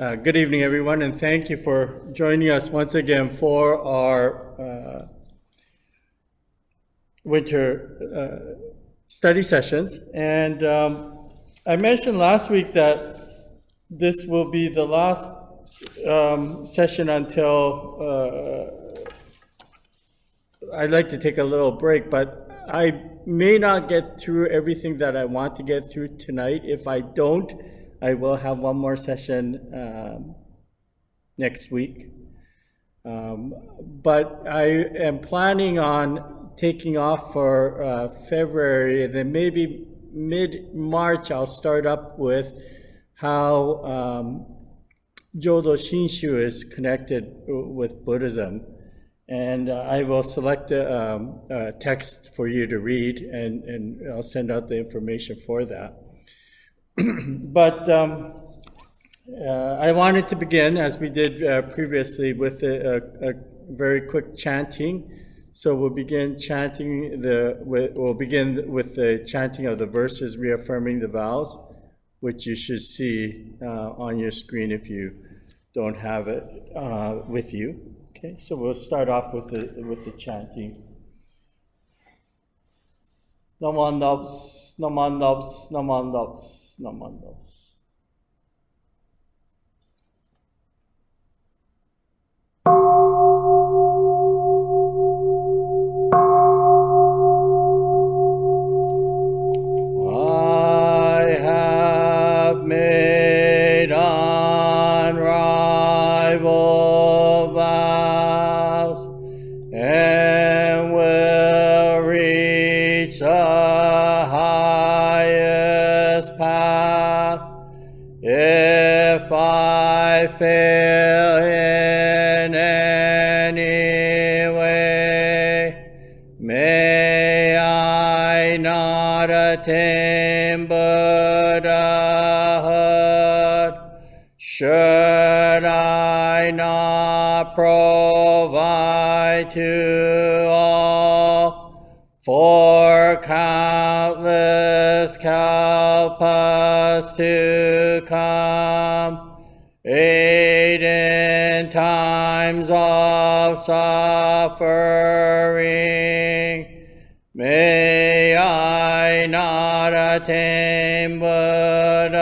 Good evening, everyone, and thank you for joining us once again for our winter study sessions. And I mentioned last week that this will be the last session until I'd like to take a little break, but I may not get through everything that I want to get through tonight. If I don't, I will have one more session next week. But I am planning on taking off for February, and then maybe mid-March I'll start up with how Jodo Shinshu is connected with Buddhism. And I will select a text for you to read, and I'll send out the information for that. But I wanted to begin, as we did previously, with a very quick chanting. So we'll begin we'll begin with the chanting of the verses reaffirming the vows, which you should see on your screen if you don't have it with you. Okay, so we'll start off with the chanting. Naman Nobs, Naman Nobs, Naman Nobs, Naman Nobs. I have made unrivaled vows and will reach the highest path. If I fail in any way, may I not attain Buddhahood. Should I not provide to all for countless kalpas to come, aid in times of suffering, may I not attain Buddhahood.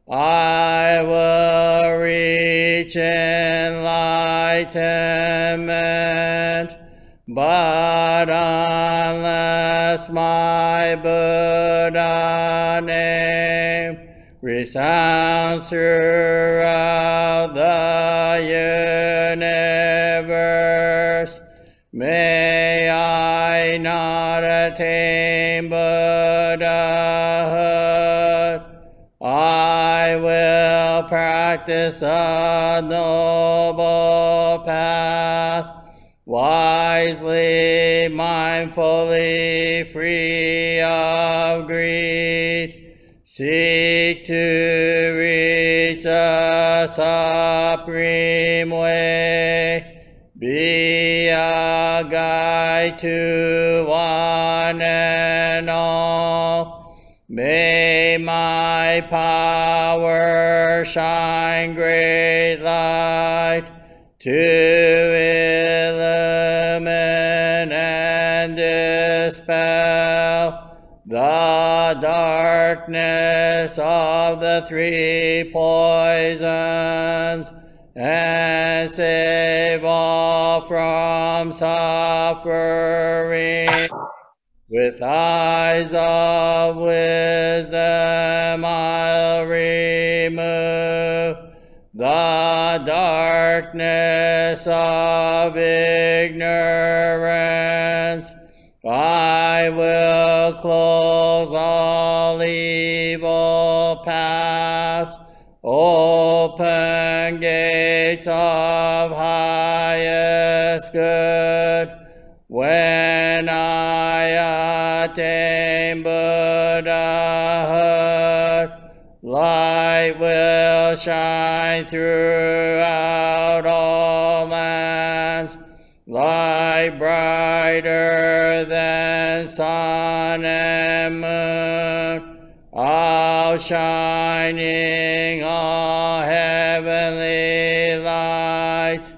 I will reach enlightenment, but unless my Buddha name resounds throughout the universe, may I not attain Buddhahood. I will practice a noble path, wisely, mindfully, free of greed. Seek to reach the supreme way, be a guide to one and all. May my power shine great light to illumine and dispel the darkness of the three poisons, and save all from suffering. With eyes of wisdom I'll remove the darkness of ignorance. I will close all evil paths, open gates of highest good. When I attain Buddhahood, light will shine throughout all lands, light brighter than sun and moon. outshining all heavenly lights,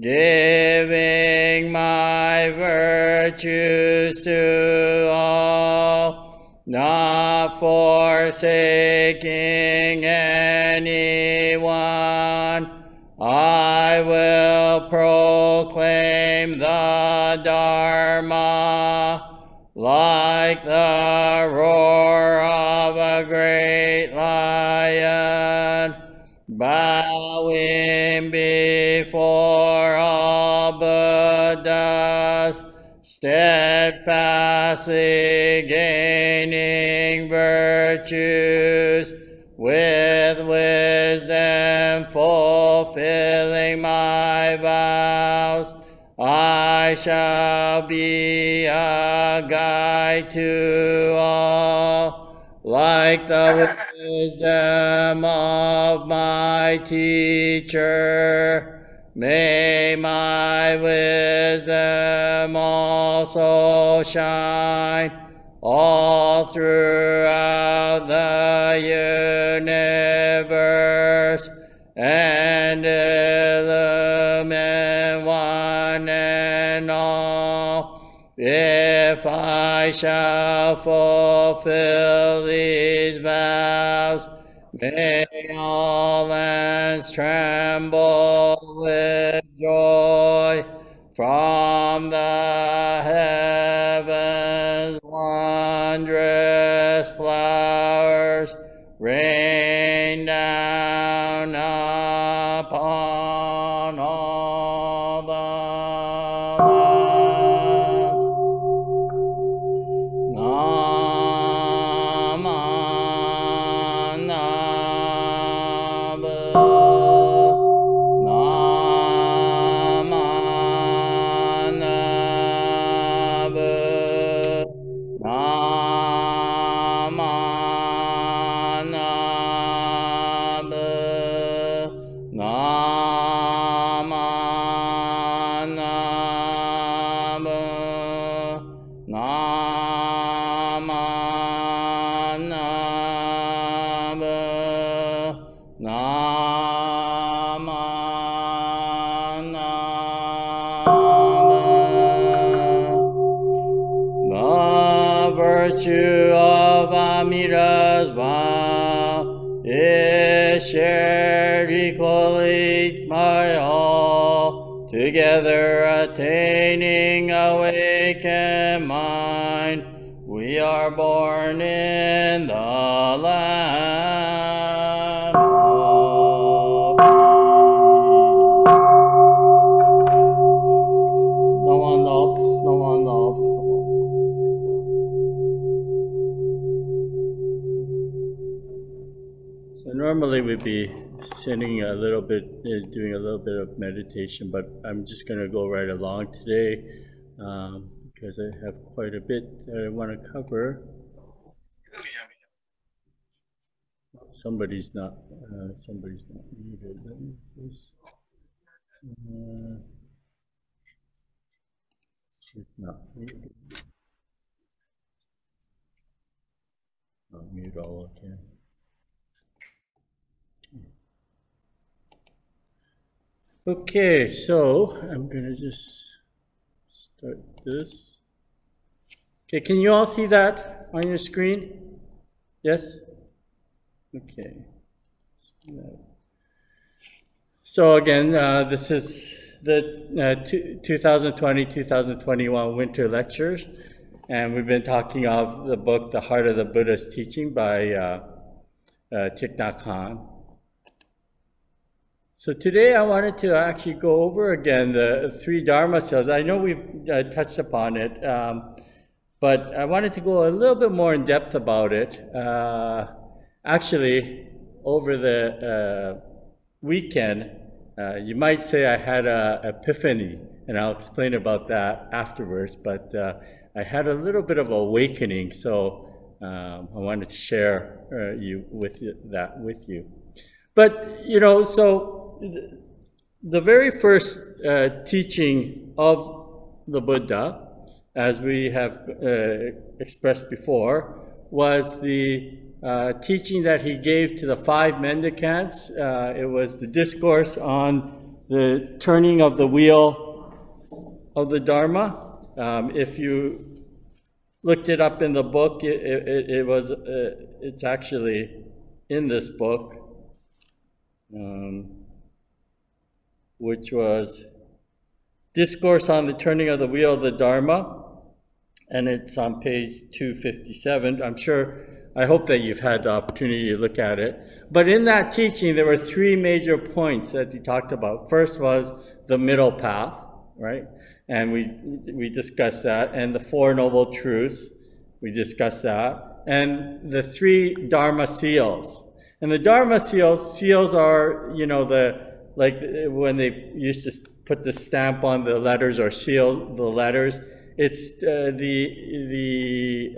giving my virtues to all, not forsaking anyone. I will proclaim the Dharma like the roar of a great lion, bowing before all Buddhas, steadfastly gaining virtues, with wisdom fulfilling my vows. I shall be a guide to all, like the wisdom of my teacher. May my wisdom also shine all throughout the universe, and illumine one and all. If I shall fulfill these vows, may all lands tremble with joy. From the heavens wondrous flowers rain down upon all the lands. The virtue of Amita's vow is shared equally by all, together attaining awakened mind. We are born in the land of peace. No one else, no one else. So normally we'd be sitting a little bit, doing a little bit of meditation, but I'm just going to go right along today because I have quite a bit that I want to cover. Somebody's not muted. Let me just, it's not muted. I'll mute all again. Okay, so I'm gonna just start this. Okay, can you all see that on your screen? Yes? Okay. So again, this is the 2020-2021 winter lectures, and we've been talking of the book, The Heart of the Buddha's Teaching by Thich Nhat Hanh. So today I wanted to actually go over again the 3 Dharma cells. I know we've touched upon it, but I wanted to go a little bit more in depth about it. Actually, over the weekend, you might say I had an epiphany, and I'll explain about that afterwards, but I had a little bit of awakening, so I wanted to share that with you. But, you know, so the very first teaching of the Buddha, as we have expressed before, was the teaching that he gave to the 5 mendicants. It was the discourse on the turning of the wheel of the Dharma. If you looked it up in the book, it's actually in this book, which was Discourse on the Turning of the Wheel of the Dharma, and it's on page 257. I hope that you've had the opportunity to look at it. But in that teaching, there were 3 major points that he talked about. First was the middle path, right? And we discussed that. And the 4 Noble Truths, we discussed that. And the 3 Dharma seals. And the Dharma seals are, like when they used to put the stamp on the letters or seal the letters. It's the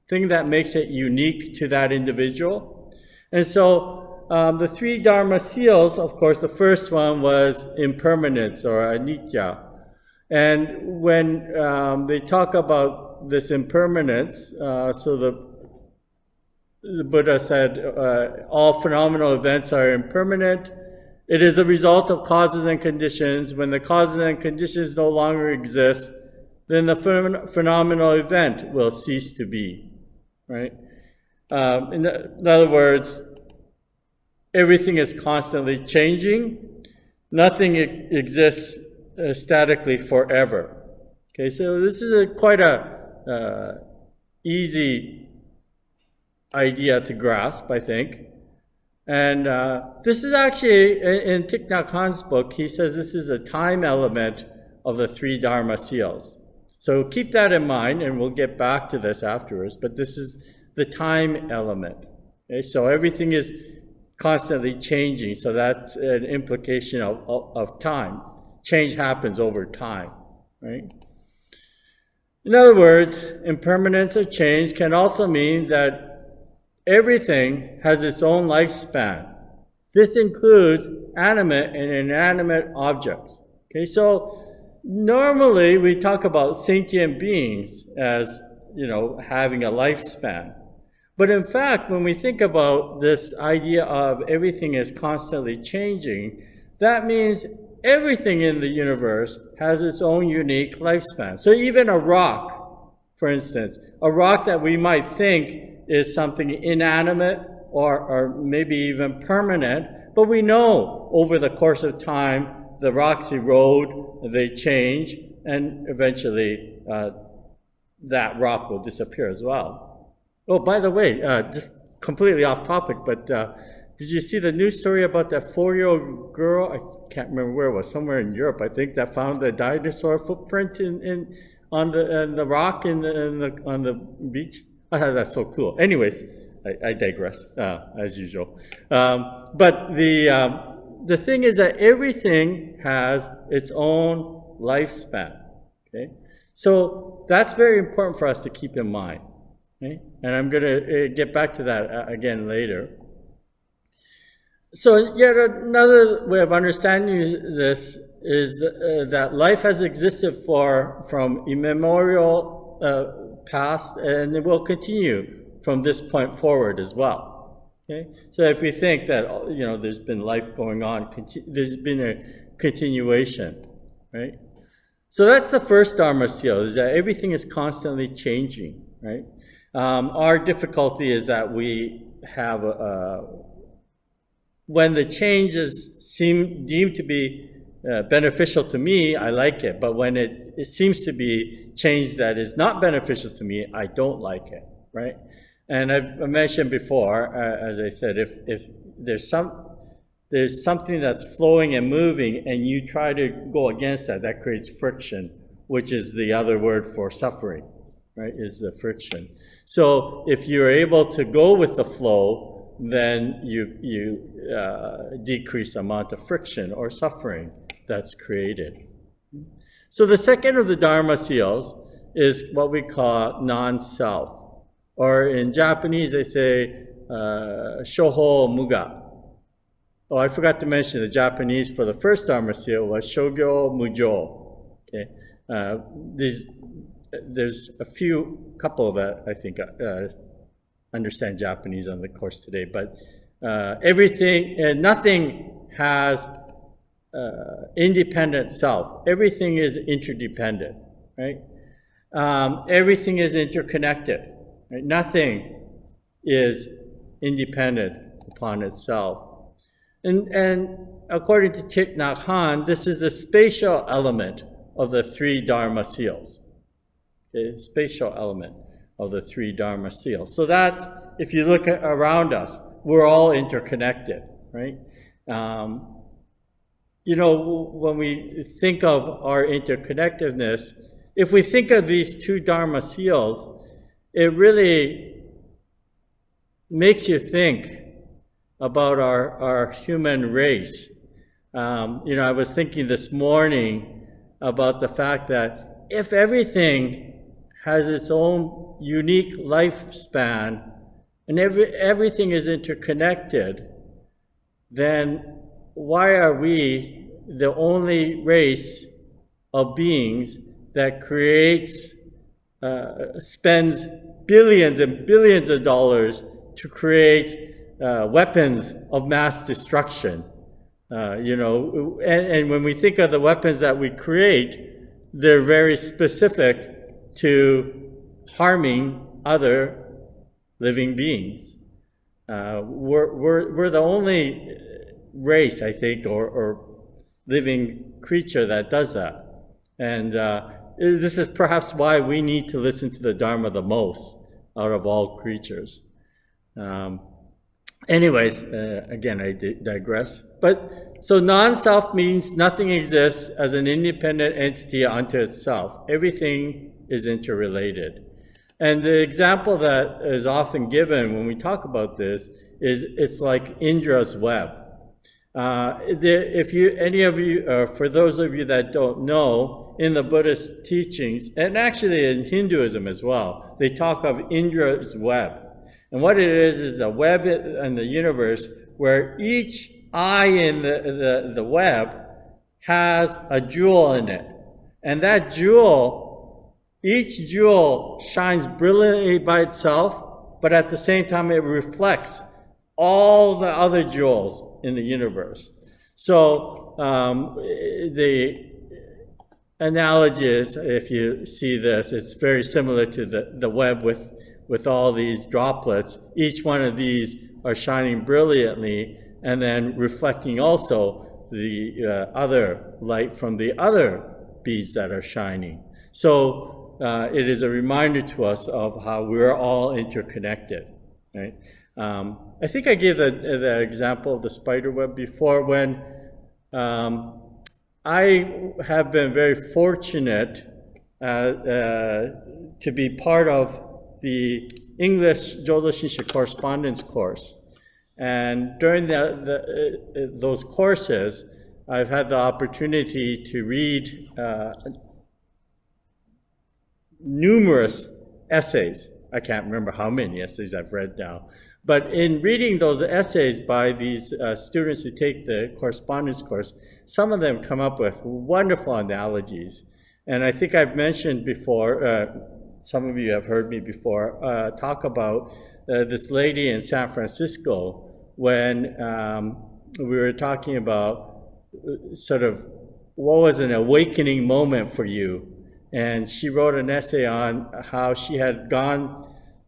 thing that makes it unique to that individual. And so the 3 Dharma seals, of course, the first one was impermanence or anicca. And when they talk about this impermanence, so the Buddha said, all phenomenal events are impermanent. It is a result of causes and conditions. When the causes and conditions no longer exist, then the phenomenal event will cease to be, right? In other words, everything is constantly changing. Nothing exists statically forever. Okay, so this is quite a easy idea to grasp, I think. And this is actually, in Thich Nhat Hanh's book, he says this is a time element of the 3 Dharma seals. So keep that in mind, and we'll get back to this afterwards, but this is the time element. Okay? So everything is constantly changing, so that's an implication of time. Change happens over time, right? In other words, impermanence or change can also mean that everything has its own lifespan. This includes animate and inanimate objects. Okay, so normally we talk about sentient beings as, having a lifespan. But in fact, when we think about this idea of everything is constantly changing, that means everything in the universe has its own unique lifespan. So even a rock, for instance, a rock that we might think is something inanimate or maybe even permanent, but we know over the course of time the rocks erode, they change, and eventually that rock will disappear as well. Oh, by the way, just completely off topic, but did you see the news story about that 4-year-old girl? I can't remember where it was, somewhere in Europe, I think, that found the dinosaur footprint on the rock on the beach? I thought that's so cool. Anyways, I digress, as usual. But the thing is that everything has its own lifespan, okay? So that's very important for us to keep in mind, okay? And I'm going to get back to that again later. So yet another way of understanding this is that life has existed from immemorial past, and it will continue from this point forward as well. Okay, so if we think that there's been life going on, there's been a continuation, right? So that's the first Dharma seal: is that everything is constantly changing, right? Our difficulty is that we have when the changes seem deemed to be beneficial to me, I like it. But when it seems to be change that is not beneficial to me, I don't like it, right? And I've mentioned before, as I said, if there's something that's flowing and moving, and you try to go against that, that creates friction, which is the other word for suffering, right? Is the friction. So if you're able to go with the flow, then you decrease the amount of friction or suffering that's created. So the second of the Dharma seals is what we call non-self. Or in Japanese, they say shoho muga. Oh, I forgot to mention the Japanese for the first Dharma seal was shogyo mujo. Okay, there's a couple that I think understand Japanese on the course today, but nothing has independent self. Everything is interdependent, right? Everything is interconnected. Right? Nothing is independent upon itself. And according to Thich Nhat Hanh, this is the spatial element of the three Dharma seals. Okay? Spatial element of the three Dharma seals. So that, if you look around us, we're all interconnected, right? You know, when we think of our interconnectedness, if we think of these two Dharma seals, it really makes you think about our human race. You know, I was thinking this morning about the fact that if everything has its own unique lifespan and everything is interconnected, then why are we the only race of beings that spends billions and billions of dollars to create weapons of mass destruction? You know, and when we think of the weapons that we create, they're very specific to harming other living beings. We're the only race, I think, or living creature that does that. And this is perhaps why we need to listen to the Dharma the most out of all creatures. Anyways, again, I digress. But so non-self means nothing exists as an independent entity unto itself. Everything is interrelated. And the example that is often given when we talk about this is it's like Indra's web. For those of you that don't know, in the Buddhist teachings, and actually in Hinduism as well, they talk of Indra's web. And what it is a web in the universe where each eye in the web has a jewel in it. And that jewel, each jewel shines brilliantly by itself, but at the same time it reflects all the other jewels in the universe. So the analogy is, if you see this, it's very similar to the web with all these droplets. Each one of these are shining brilliantly and then reflecting also the other light from the other beads that are shining. So it is a reminder to us of how we're all interconnected, right? I think I gave the example of the spider web before when I have been very fortunate to be part of the English Jodo Shinshu correspondence course. And during those courses, I've had the opportunity to read numerous essays. I can't remember how many essays I've read now. But in reading those essays by these students who take the correspondence course, some of them come up with wonderful analogies. And I think I've mentioned before, some of you have heard me before, talk about this lady in San Francisco when we were talking about sort of what was an awakening moment for you. And she wrote an essay on how she had gone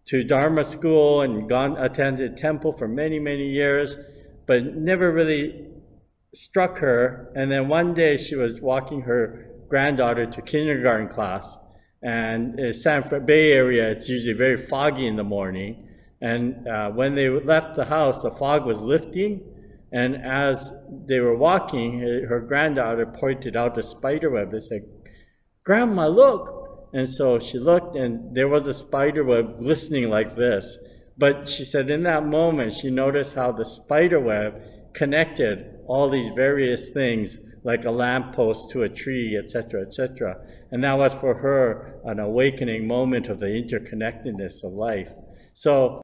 to Dharma school and attended temple for many, many years, but never really struck her. And then one day she was walking her granddaughter to kindergarten class. And in Bay Area, it's usually very foggy in the morning. And when they left the house, the fog was lifting. And as they were walking, her granddaughter pointed out a spider web and said, "Grandma, look." And so she looked, and there was a spider web glistening like this. But she said in that moment, she noticed how the spider web connected all these various things, like a lamppost to a tree, etc., etc. And that was for her an awakening moment of the interconnectedness of life. So